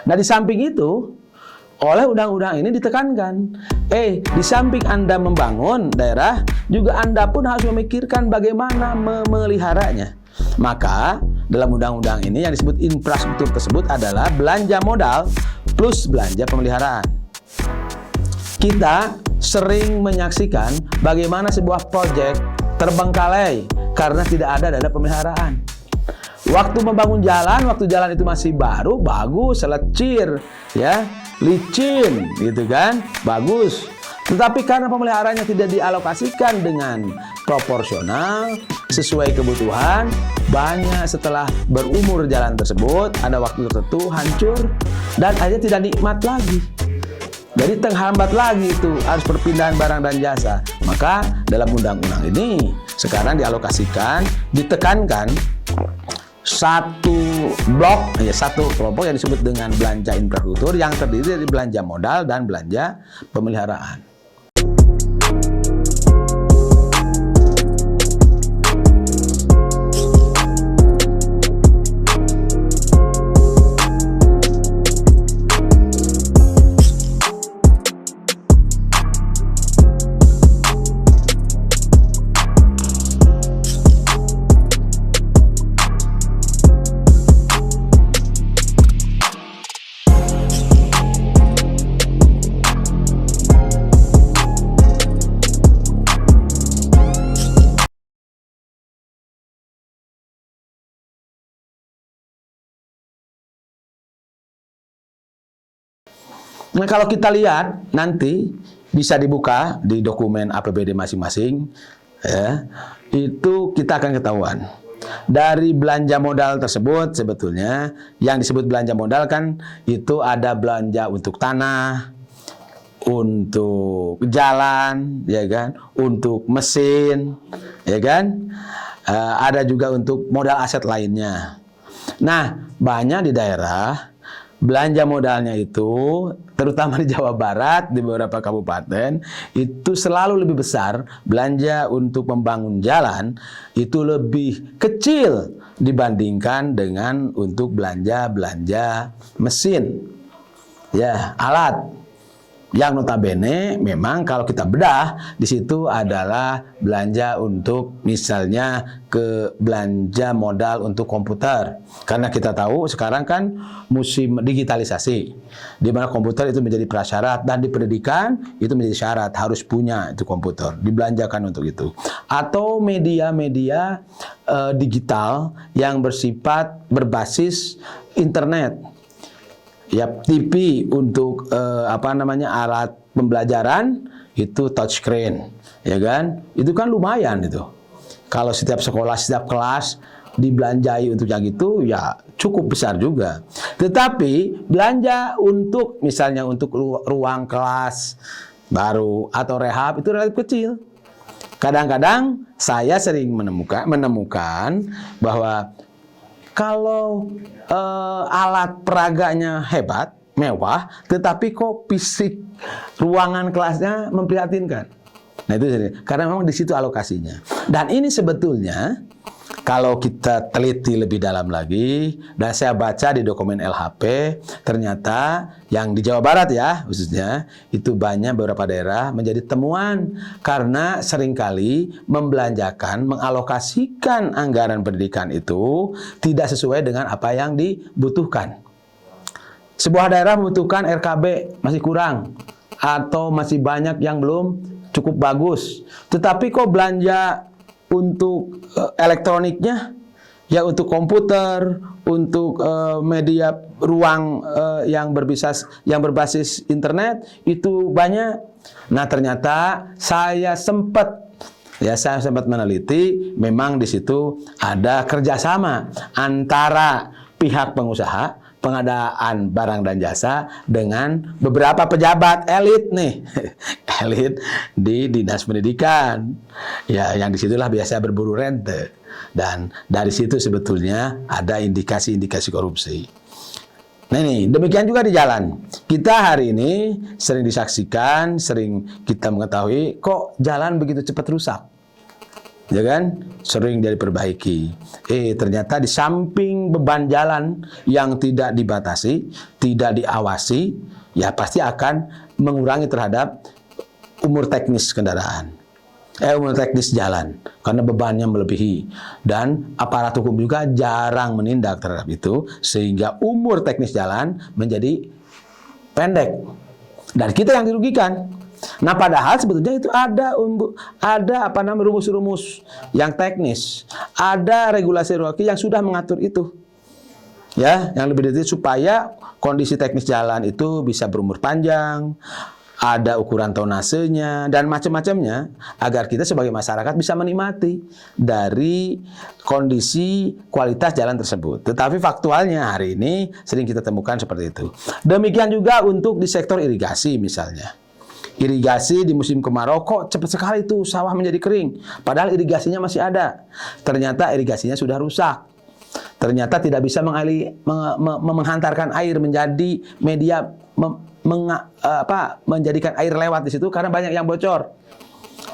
Nah, di samping itu, oleh undang-undang ini ditekankan, di samping Anda membangun daerah, juga Anda pun harus memikirkan bagaimana memeliharanya. Maka, dalam undang-undang ini yang disebut infrastruktur tersebut adalah belanja modal plus belanja pemeliharaan. Kita sering menyaksikan bagaimana sebuah proyek terbengkalai karena tidak ada dana pemeliharaan. Waktu membangun jalan, waktu jalan itu masih baru, bagus, selecir, ya, licin, gitu kan, bagus. Tetapi karena pemeliharaannya tidak dialokasikan dengan proporsional, sesuai kebutuhan, banyak setelah berumur jalan tersebut, ada waktu tertentu hancur, dan akhirnya tidak nikmat lagi. Jadi terhambat lagi itu, harus perpindahan barang dan jasa. Maka dalam undang-undang ini, sekarang dialokasikan, ditekankan, satu blok, satu kelompok yang disebut dengan belanja infrastruktur yang terdiri dari belanja modal dan belanja pemeliharaan. Nah, kalau kita lihat nanti bisa dibuka di dokumen APBD masing-masing, ya, itu kita akan ketahuan. Dari belanja modal tersebut sebetulnya yang disebut belanja modal kan itu ada belanja untuk tanah, untuk jalan, ya kan, untuk mesin, ya kan, ada juga untuk modal aset lainnya. Nah, banyak di daerah belanja modalnya itu, terutama di Jawa Barat, di beberapa kabupaten, itu selalu lebih besar. Belanja untuk membangun jalan itu lebih kecil dibandingkan dengan untuk belanja mesin, ya, alat. Yang notabene memang kalau kita bedah di situ adalah belanja untuk misalnya ke belanja modal untuk komputer. Karena kita tahu sekarang kan musim digitalisasi, di mana komputer itu menjadi prasyarat, dan di pendidikan itu menjadi syarat, harus punya itu komputer, dibelanjakan untuk itu. Atau media-media digital yang bersifat berbasis internet. Ya, TV untuk alat pembelajaran itu touchscreen, ya kan? Itu kan lumayan itu. Kalau setiap sekolah, setiap kelas dibelanjai untuk yang itu, ya cukup besar juga. Tetapi belanja untuk misalnya untuk ruang kelas baru atau rehab itu relatif kecil. Kadang-kadang saya sering menemukan bahwa kalau alat peraganya hebat, mewah, tetapi kok fisik ruangan kelasnya memprihatinkan. Nah, itu karena memang di situ alokasinya. Dan ini sebetulnya kalau kita teliti lebih dalam lagi, dan saya baca di dokumen LHP, ternyata yang di Jawa Barat ya khususnya, itu banyak beberapa daerah menjadi temuan karena seringkali membelanjakan, mengalokasikan anggaran pendidikan itu tidak sesuai dengan apa yang dibutuhkan. Sebuah daerah membutuhkan RKB masih kurang, atau masih banyak yang belum cukup bagus, tetapi kok belanja untuk elektroniknya, ya untuk komputer, untuk media ruang yang berbasis internet itu banyak. Nah, ternyata saya sempat meneliti, memang di situ ada kerjasama antara pihak pengusaha, pengadaan barang dan jasa dengan beberapa pejabat elit nih, elit di dinas pendidikan, ya, yang disitulah biasa berburu rente, dan dari situ sebetulnya ada indikasi-indikasi korupsi. Nah, ini demikian juga di jalan. Kita hari ini sering disaksikan, sering kita mengetahui kok jalan begitu cepat rusak. ya kan? Sering diperbaiki. Ternyata di samping beban jalan yang tidak dibatasi, tidak diawasi, ya pasti akan mengurangi terhadap umur teknis kendaraan. Umur teknis jalan, karena bebannya melebihi. Dan aparat hukum juga jarang menindak terhadap itu, sehingga umur teknis jalan menjadi pendek. Dan kita yang dirugikan. Nah, padahal sebetulnya itu ada rumus-rumus yang teknis, ada regulasi-regulasi yang sudah mengatur itu, ya, yang lebih detail supaya kondisi teknis jalan itu bisa berumur panjang, ada ukuran tonasenya dan macam-macamnya, agar kita sebagai masyarakat bisa menikmati dari kondisi kualitas jalan tersebut. Tetapi faktualnya hari ini sering kita temukan seperti itu. Demikian juga untuk di sektor irigasi misalnya. Irigasi di musim kemarau kok cepat sekali tuh sawah menjadi kering. Padahal irigasinya masih ada. Ternyata irigasinya sudah rusak. Ternyata tidak bisa menghantarkan air menjadi media menjadikan air lewat di situ karena banyak yang bocor.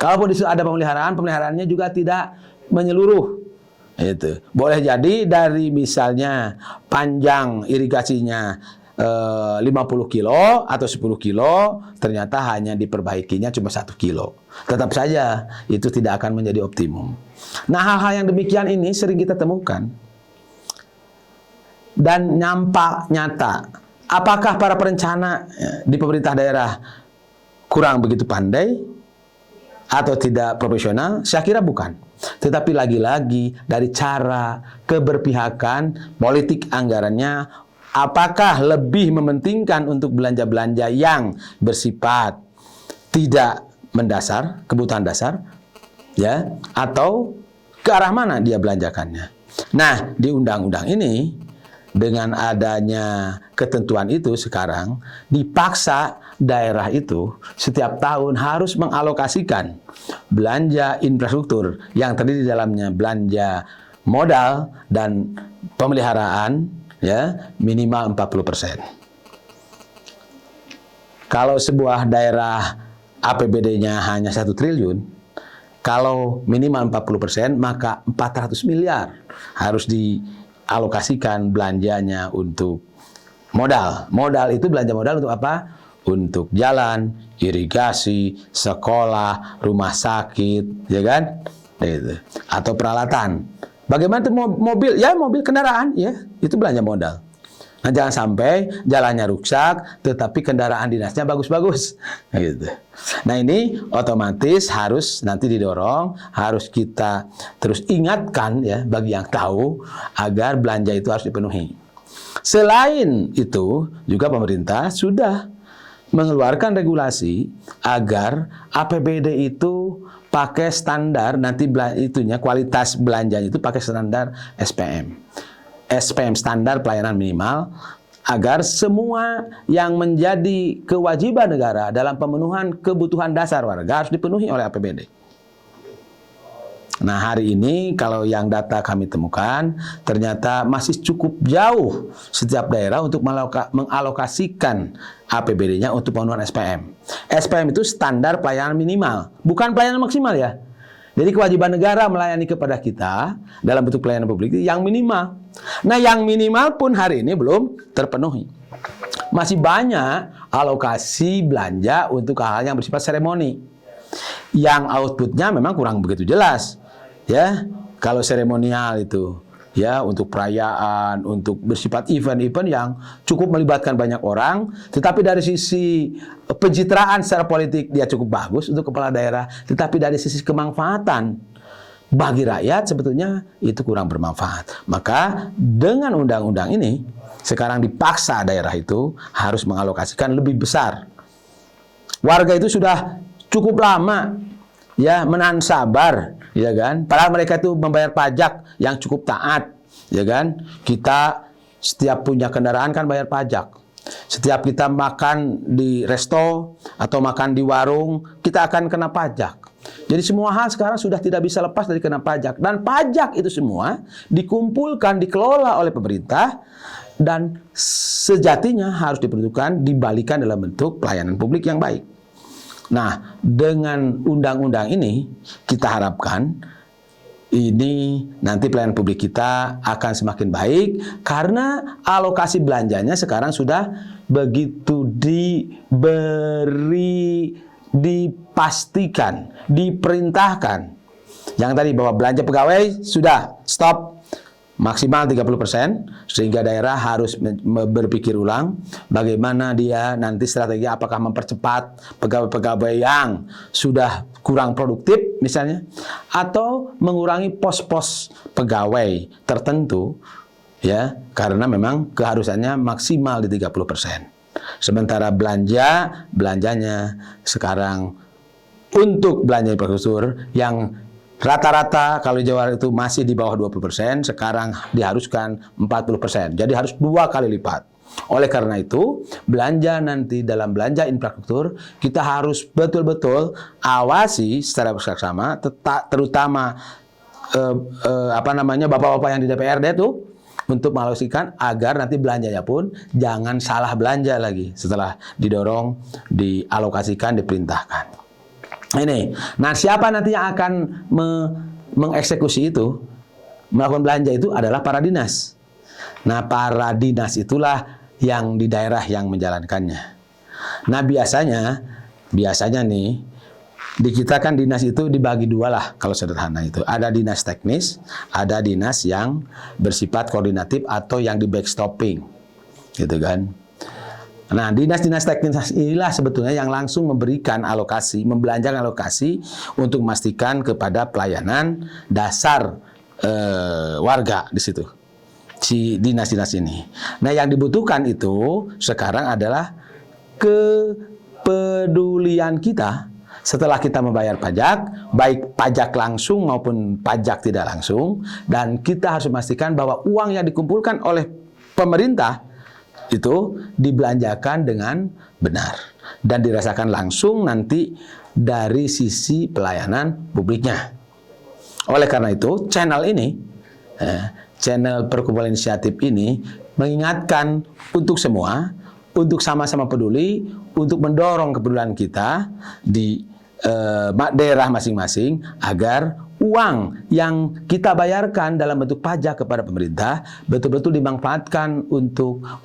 Kalaupun di situ ada pemeliharaannya juga tidak menyeluruh. Itu. Boleh jadi dari misalnya panjang irigasinya 50 kilo atau 10 kilo, ternyata hanya diperbaikinya cuma 1 kilo. Tetap saja itu tidak akan menjadi optimum. Nah, hal-hal yang demikian ini sering kita temukan dan nampak nyata. Apakah para perencana di pemerintah daerah kurang begitu pandai atau tidak profesional? Saya kira bukan. Tetapi lagi-lagi dari cara keberpihakan politik anggarannya, apakah lebih mementingkan untuk belanja-belanja yang bersifat tidak mendasar, kebutuhan dasar, ya, atau ke arah mana dia belanjakannya? Nah, di undang-undang ini dengan adanya ketentuan itu sekarang dipaksa daerah itu setiap tahun harus mengalokasikan belanja infrastruktur yang terdiri di dalamnya belanja modal dan pemeliharaan, ya, minimal 40%. Kalau sebuah daerah APBD-nya hanya 1 triliun, kalau minimal 40%, maka 400 miliar harus dialokasikan belanjanya untuk modal. Modal itu belanja modal untuk apa? Untuk jalan, irigasi, sekolah, rumah sakit, ya kan? Itu. Atau peralatan. Bagaimana itu mobil? Ya, mobil kendaraan, ya, itu belanja modal. Nah, jangan sampai jalannya rusak, tetapi kendaraan dinasnya bagus-bagus. Gitu. Nah, ini otomatis harus nanti didorong, harus kita terus ingatkan, ya, bagi yang tahu, agar belanja itu harus dipenuhi. Selain itu, juga pemerintah sudah mengeluarkan regulasi agar APBD itu pakai standar, nanti itunya kualitas belanjanya itu pakai standar SPM. SPM, standar pelayanan minimal, agar semua yang menjadi kewajiban negara dalam pemenuhan kebutuhan dasar warga harus dipenuhi oleh APBD. Nah, hari ini kalau yang data kami temukan, ternyata masih cukup jauh setiap daerah untuk mengalokasikan APBD-nya untuk pemenuhan SPM. SPM itu standar pelayanan minimal, bukan pelayanan maksimal, ya. Jadi kewajiban negara melayani kepada kita dalam bentuk pelayanan publik yang minimal. Nah, yang minimal pun hari ini belum terpenuhi. Masih banyak alokasi belanja untuk hal-hal yang bersifat seremoni, yang outputnya memang kurang begitu jelas. Ya, kalau seremonial itu, ya, untuk perayaan, untuk bersifat event-event yang cukup melibatkan banyak orang, tetapi dari sisi pencitraan secara politik dia cukup bagus untuk kepala daerah, tetapi dari sisi kemanfaatan bagi rakyat sebetulnya itu kurang bermanfaat. Maka dengan undang-undang ini sekarang dipaksa daerah itu harus mengalokasikan lebih besar. Warga itu sudah cukup lama, ya, menahan sabar, ya kan? Padahal mereka itu membayar pajak yang cukup taat, ya kan? Kita setiap punya kendaraan kan bayar pajak. Setiap kita makan di resto atau makan di warung, kita akan kena pajak. Jadi semua hal sekarang sudah tidak bisa lepas dari kena pajak. Dan pajak itu semua dikumpulkan, dikelola oleh pemerintah, dan sejatinya harus diperuntukkan, dibalikan dalam bentuk pelayanan publik yang baik. Nah, dengan undang-undang ini kita harapkan ini nanti pelayanan publik kita akan semakin baik karena alokasi belanjanya sekarang sudah begitu dipastikan, diperintahkan. Yang tadi bahwa belanja pegawai sudah stop maksimal 30%, sehingga daerah harus berpikir ulang bagaimana dia nanti strategi, apakah mempercepat pegawai-pegawai yang sudah kurang produktif misalnya, atau mengurangi pos-pos pegawai tertentu ya, karena memang keharusannya maksimal di 30%. Sementara belanjanya sekarang untuk belanja infrastruktur yang rata-rata kalau di Jawa itu masih di bawah 20%, sekarang diharuskan 40%. Jadi harus 2 kali lipat. Oleh karena itu, belanja nanti dalam belanja infrastruktur kita harus betul-betul awasi secara bersama, terutama bapak-bapak yang di DPRD itu untuk mengalokasikan agar nanti belanjanya pun jangan salah belanja lagi setelah didorong, dialokasikan, diperintahkan. Ini. Nah, siapa nanti yang akan mengeksekusi itu, melakukan belanja itu adalah para dinas. Nah, para dinas itulah yang di daerah yang menjalankannya. Nah, biasanya nih, di kita kan dinas itu dibagi 2 lah kalau sederhana itu. Ada dinas teknis, ada dinas yang bersifat koordinatif atau yang di backstopping. Gitu kan. Nah, dinas-dinas teknis inilah sebetulnya yang langsung memberikan alokasi, membelanjakan alokasi untuk memastikan kepada pelayanan dasar warga di situ. Si dinas-dinas ini. Nah, yang dibutuhkan itu sekarang adalah kepedulian kita setelah kita membayar pajak, baik pajak langsung maupun pajak tidak langsung, dan kita harus memastikan bahwa uang yang dikumpulkan oleh pemerintah itu dibelanjakan dengan benar dan dirasakan langsung nanti dari sisi pelayanan publiknya. Oleh karena itu, channel Perkumpulan Inisiatif ini mengingatkan untuk semua, untuk sama-sama peduli, untuk mendorong kepedulian kita di daerah masing-masing agar uang yang kita bayarkan dalam bentuk pajak kepada pemerintah betul-betul dimanfaatkan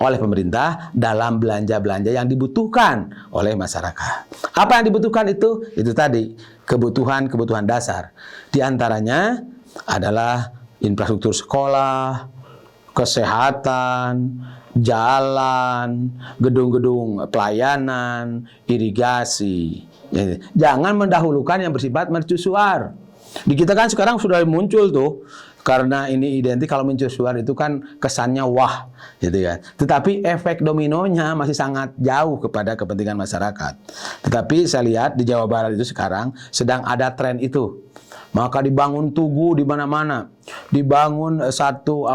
oleh pemerintah dalam belanja-belanja yang dibutuhkan oleh masyarakat. Apa yang dibutuhkan itu? Itu tadi, kebutuhan dasar. Di antaranya adalah infrastruktur sekolah, kesehatan, jalan, gedung-gedung pelayanan, irigasi. Jangan mendahulukan yang bersifat mercusuar. Di kita kan sekarang sudah muncul tuh, karena ini identik kalau mercusuar itu kan kesannya wah, gitu kan. Tetapi efek dominonya masih sangat jauh kepada kepentingan masyarakat. Tetapi saya lihat di Jawa Barat itu sekarang sedang ada tren itu. Maka dibangun tugu di mana-mana, dibangun satu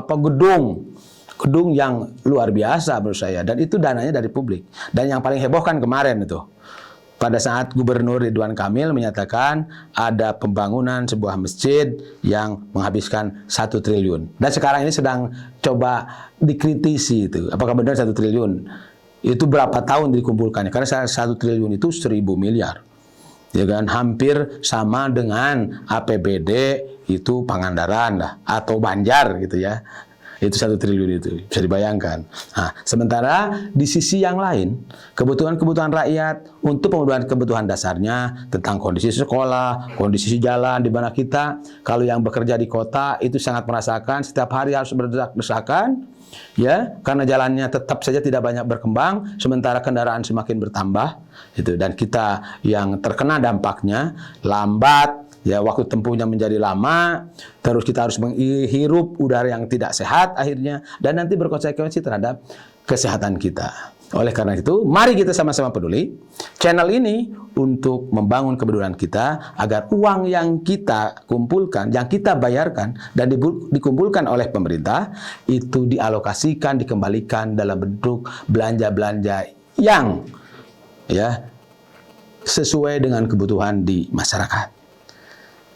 gedung yang luar biasa menurut saya, dan itu dananya dari publik. Dan yang paling heboh kan kemarin itu, pada saat Gubernur Ridwan Kamil menyatakan ada pembangunan sebuah masjid yang menghabiskan 1 triliun. Dan sekarang ini sedang coba dikritisi itu, apakah benar 1 triliun? Itu berapa tahun dikumpulkannya? Karena 1 triliun itu 1.000 miliar. Ya kan, hampir sama dengan APBD itu Pangandaran lah, atau Banjar gitu ya. Itu 1 triliun itu, bisa dibayangkan. Nah, sementara di sisi yang lain, kebutuhan-kebutuhan rakyat untuk pemenuhan kebutuhan dasarnya tentang kondisi sekolah, kondisi jalan, di mana kita kalau yang bekerja di kota itu sangat merasakan setiap hari harus berdesak-desakan, ya, karena jalannya tetap saja tidak banyak berkembang, sementara kendaraan semakin bertambah, itu, dan kita yang terkena dampaknya lambat. Ya, waktu tempuhnya menjadi lama, terus kita harus menghirup udara yang tidak sehat akhirnya, dan nanti berkonsekuensi terhadap kesehatan kita. Oleh karena itu, mari kita sama-sama peduli channel ini untuk membangun kepedulian kita agar uang yang kita kumpulkan, yang kita bayarkan dan dikumpulkan oleh pemerintah itu dialokasikan, dikembalikan dalam bentuk belanja-belanja yang ya sesuai dengan kebutuhan di masyarakat.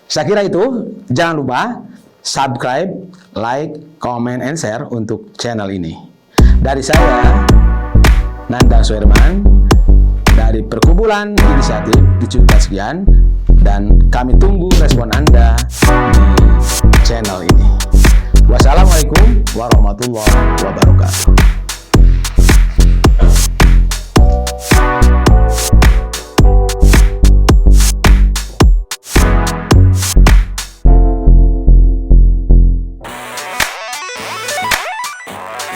Saya kira itu, jangan lupa subscribe, like, comment, and share untuk channel ini. Dari saya, Nandang Suherman, dari Perkumpulan Inisiatif dicukupkan sekian, dan kami tunggu respon Anda di channel ini. Wassalamualaikum warahmatullahi wabarakatuh.